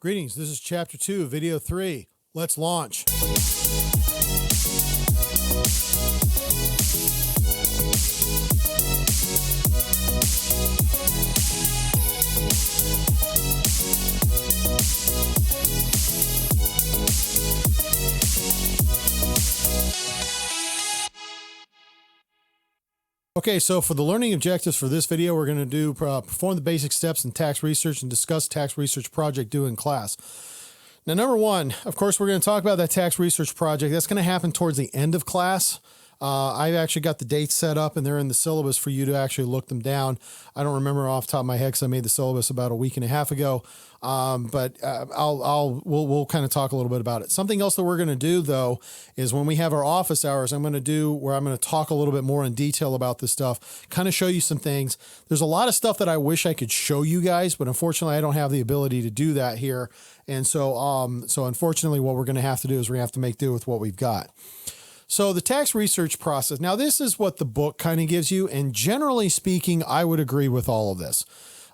Greetings, this is Chapter 2, Video 3. Let's launch. Okay, so for the learning objectives for this video, we're going to do perform the basic steps in tax research and discuss tax research project due in class. Now, number one, of course, we're going to talk about that tax research project. That's going to happen towards the end of class. I've actually got the dates set up and they're in the syllabus for you to actually look them down. I don't remember off the top of my head because I made the syllabus about a week and a half ago. But we'll kind of talk a little bit about it. Something else that we're going to do though, is when we have our office hours, I'm going to talk a little bit more in detail about this stuff, kind of show you some things. There's a lot of stuff that I wish I could show you guys, but unfortunately I don't have the ability to do that here. And so, so unfortunately what we're going to have to do is we have to make do with what we've got. So the tax research process, now this is what the book kind of gives you. And generally speaking, I would agree with all of this.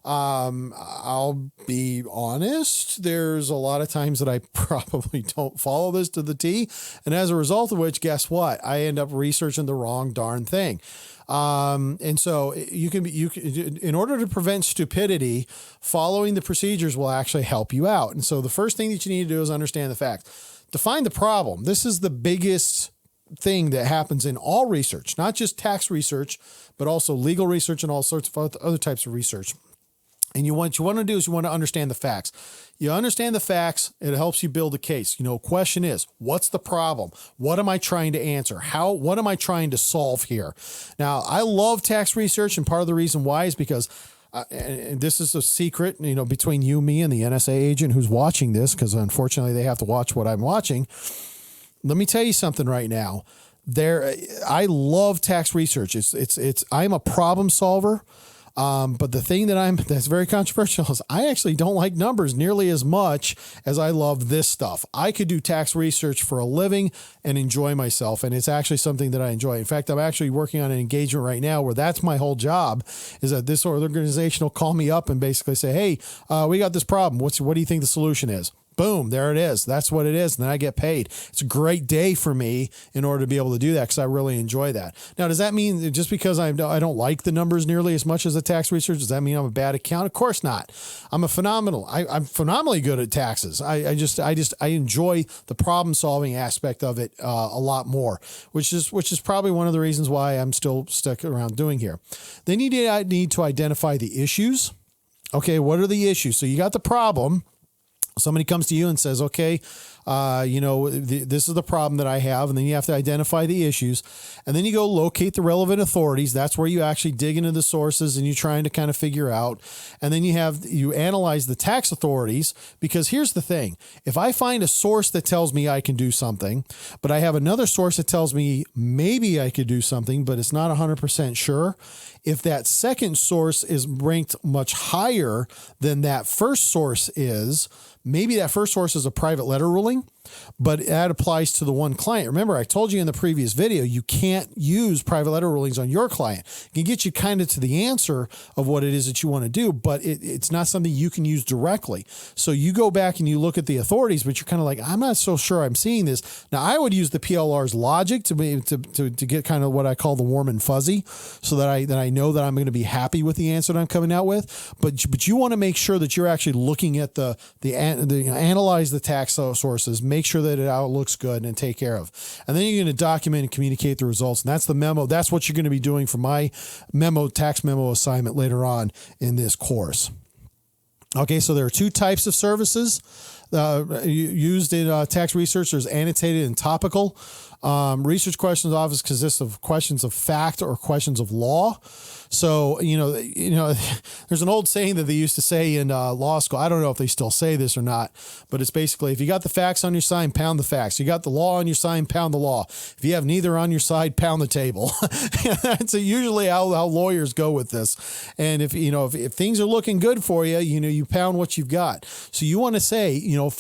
I'll be honest. There's a lot of times that I probably don't follow this to the T. And as a result of which, guess what? I end up researching the wrong darn thing. And so in order to prevent stupidity, following the procedures will actually help you out. And so the first thing that you need to do is understand the facts. Define the problem. This is the biggest thing that happens in all research, not just tax research, but also legal research and all sorts of other types of research. And what you want to do is you want to understand the facts. You understand the facts, it helps you build a case. Question is, what's the problem? What am I trying to answer? What am I trying to solve here? Now, I love tax research, and part of the reason why is because and this is a secret, between you, me, and the NSA agent who's watching this, because unfortunately they have to watch what I'm watching. Let me tell you something right now. I love tax research. I'm a problem solver. But the thing that's very controversial is I actually don't like numbers nearly as much as I love this stuff. I could do tax research for a living and enjoy myself. And it's actually something that I enjoy. In fact, I'm actually working on an engagement right now where that's my whole job, is that this organization will call me up and basically say, hey, we got this problem. What do you think the solution is? Boom, there it is. That's what it is. And then I get paid. It's a great day for me in order to be able to do that because I really enjoy that. Now, does that mean just because I don't like the numbers nearly as much as the tax research, does that mean I'm a bad accountant? Of course not. I'm phenomenally good at taxes. I enjoy the problem solving aspect of it a lot more, which is probably one of the reasons why I'm still stuck around doing here. Then you need to identify the issues. Okay, what are the issues? So you got the problem. Somebody comes to you and says, okay, this is the problem that I have. And then you have to identify the issues. And then you go locate the relevant authorities. That's where you actually dig into the sources and you're trying to kind of figure out. And then you analyze the tax authorities, because here's the thing. If I find a source that tells me I can do something, but I have another source that tells me maybe I could do something, but it's not 100% sure. If that second source is ranked much higher than that first source is, maybe that first source is a private letter ruling, but that applies to the one client. Remember, I told you in the previous video, you can't use private letter rulings on your client. It can get you kind of to the answer of what it is that you want to do, but it's not something you can use directly. So you go back and you look at the authorities, but you're kind of like, I'm not so sure I'm seeing this. Now, I would use the PLR's logic to get kind of what I call the warm and fuzzy, so that I know that I'm going to be happy with the answer that I'm coming out with. But you want to make sure that you're actually looking at analyze the tax sources, make sure that it all looks good, and take care of. And then you're going to document and communicate the results. And that's the memo. That's what you're going to be doing for my tax memo assignment later on in this course. Okay, so there are two types of services used in tax research. There's annotated and topical. Research questions often consist of questions of fact or questions of law. So, there's an old saying that they used to say in law school. I don't know if they still say this or not, but it's basically, if you got the facts on your side, pound the facts. You got the law on your side, pound the law. If you have neither on your side, pound the table. That's usually how lawyers go with this. And if things are looking good for you, you pound what you've got. So you want to say, if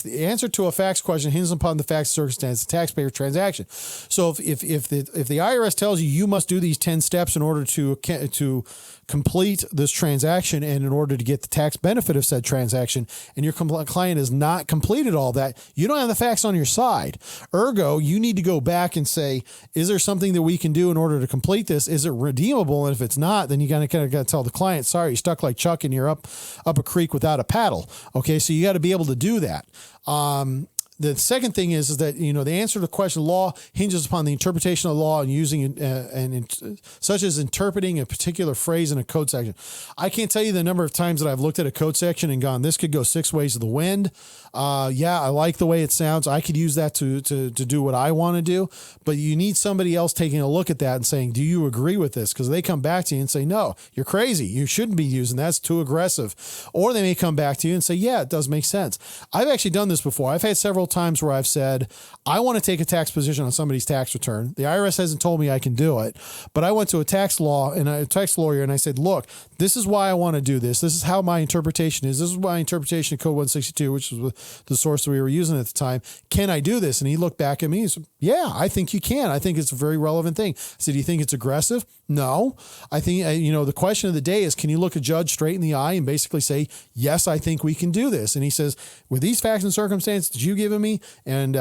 the answer to a facts question hinges upon the facts, circumstance, the taxpayer transaction. So if the IRS tells you must do these 10 steps in order to complete this transaction and in order to get the tax benefit of said transaction, and your client has not completed all that, you don't have the facts on your side. Ergo, you need to go back and say, is there something that we can do in order to complete this? Is it redeemable? And if it's not, then you got to tell the client, sorry, you're stuck like Chuck and you're up a creek without a paddle. Okay, so you got to be able to do that. The second thing is that, the answer to the question law hinges upon the interpretation of the law and using such as interpreting a particular phrase in a code section. I can't tell you the number of times that I've looked at a code section and gone, this could go 6 ways to the wind. Yeah, I like the way it sounds. I could use that to do what I want to do, but you need somebody else taking a look at that and saying, do you agree with this? Because they come back to you and say, no, you're crazy. You shouldn't be using that. It's too aggressive. Or they may come back to you and say, yeah, it does make sense. I've actually done this before. I've had several times where I've said, I want to take a tax position on somebody's tax return. The IRS hasn't told me I can do it, but I went to a tax lawyer and I said, look, this is why I want to do this. This is how my interpretation is. This is my interpretation of Code 162, which was the source that we were using at the time. Can I do this? And he looked back at me and said, yeah, I think you can. I think it's a very relevant thing. I said, do you think it's aggressive? No. I think, the question of the day is, can you look a judge straight in the eye and basically say, yes, I think we can do this? And he says, with these facts and circumstances that you've given me and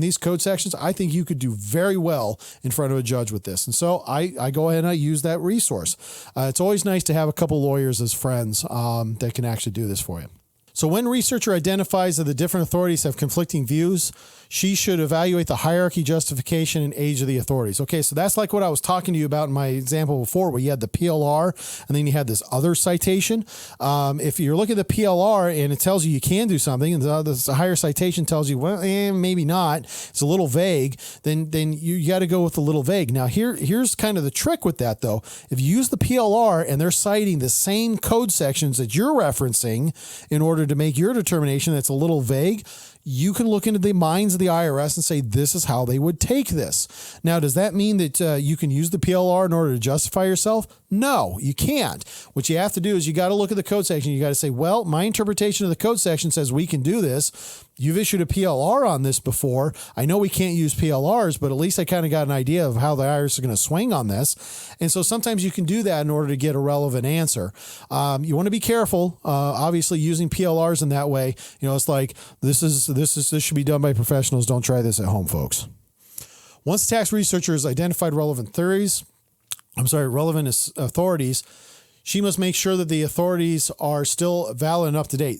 these code sections, I think you could do very well in front of a judge with this. And so I go ahead and I use that resource. It's always nice to have a couple lawyers as friends that can actually do this for you. So when researcher identifies that the different authorities have conflicting views, she should evaluate the hierarchy, justification, and age of the authorities. Okay, so that's like what I was talking to you about in my example before, where you had the PLR and then you had this other citation. If you're looking at the PLR and it tells you can do something, and the higher citation tells you, well, maybe not, it's a little vague, then you got to go with the little vague. Now, here's kind of the trick with that, though. If you use the PLR and they're citing the same code sections that you're referencing in order to make your determination that's a little vague, you can look into the minds of the IRS and say, this is how they would take this. Now, does that mean that you can use the PLR in order to justify yourself? No, you can't. What you have to do is you got to look at the code section. You got to say, well, my interpretation of the code section says we can do this. You've issued a PLR on this before. I know we can't use PLRs, but at least I kind of got an idea of how the IRS is going to swing on this. And so sometimes you can do that in order to get a relevant answer. You want to be careful, obviously, using PLRs in that way. It's like, this should be done by professionals. Don't try this at home, folks. Once the tax researcher has identified relevant authorities, she must make sure that the authorities are still valid and up to date.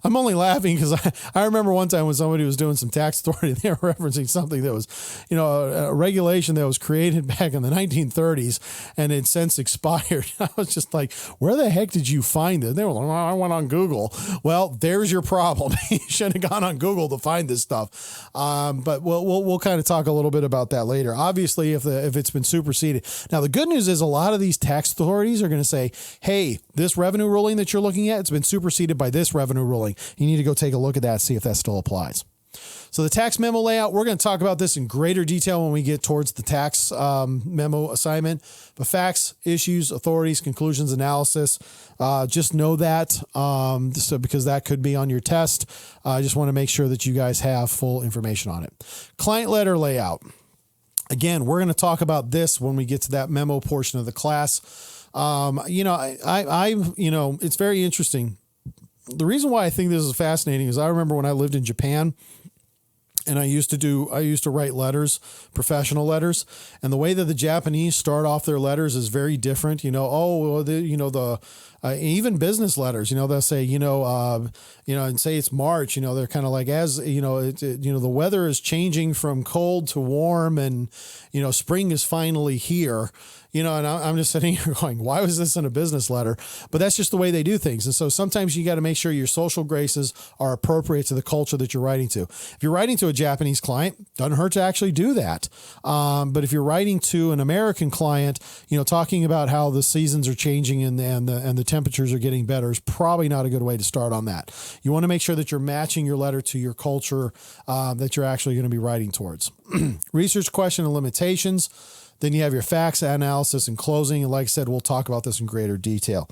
I'm only laughing because I remember one time when somebody was doing some tax authority, they were referencing something that was, a regulation that was created back in the 1930s and had since expired. I was just like, where the heck did you find it? They were like, well, I went on Google. Well, there's your problem. You should have gone on Google to find this stuff. But we'll kind of talk a little bit about that later. Obviously, if it's been superseded. Now, the good news is a lot of these tax authorities are going to say, hey, this revenue ruling that you're looking at, it's been superseded by this revenue ruling. You need to go take a look at that, see if that still applies. So the tax memo layout, we're going to talk about this in greater detail when we get towards the tax memo assignment. But facts, issues, authorities, conclusions, analysis, just know that so because that could be on your test. I just want to make sure that you guys have full information on it. Client letter layout. Again, we're going to talk about this when we get to that memo portion of the class. It's very interesting. The reason why I think this is fascinating is I remember when I lived in Japan and I used to write letters, professional letters, and the way that the Japanese start off their letters is very different. Even business letters, they'll say, and say it's March, they're kind of like, the weather is changing from cold to warm and, spring is finally here. And I'm just sitting here going, why was this in a business letter? But that's just the way they do things. And so sometimes you got to make sure your social graces are appropriate to the culture that you're writing to. If you're writing to a Japanese client, doesn't hurt to actually do that. But if you're writing to an American client, talking about how the seasons are changing and the temperatures are getting better is probably not a good way to start on that. You want to make sure that you're matching your letter to your culture that you're actually going to be writing towards. Research question and limitations. Then you have your facts, analysis, and closing. And like I said, we'll talk about this in greater detail.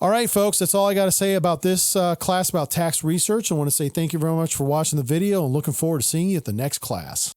All right, folks, that's all I got to say about this class about tax research. I want to say thank you very much for watching the video and looking forward to seeing you at the next class.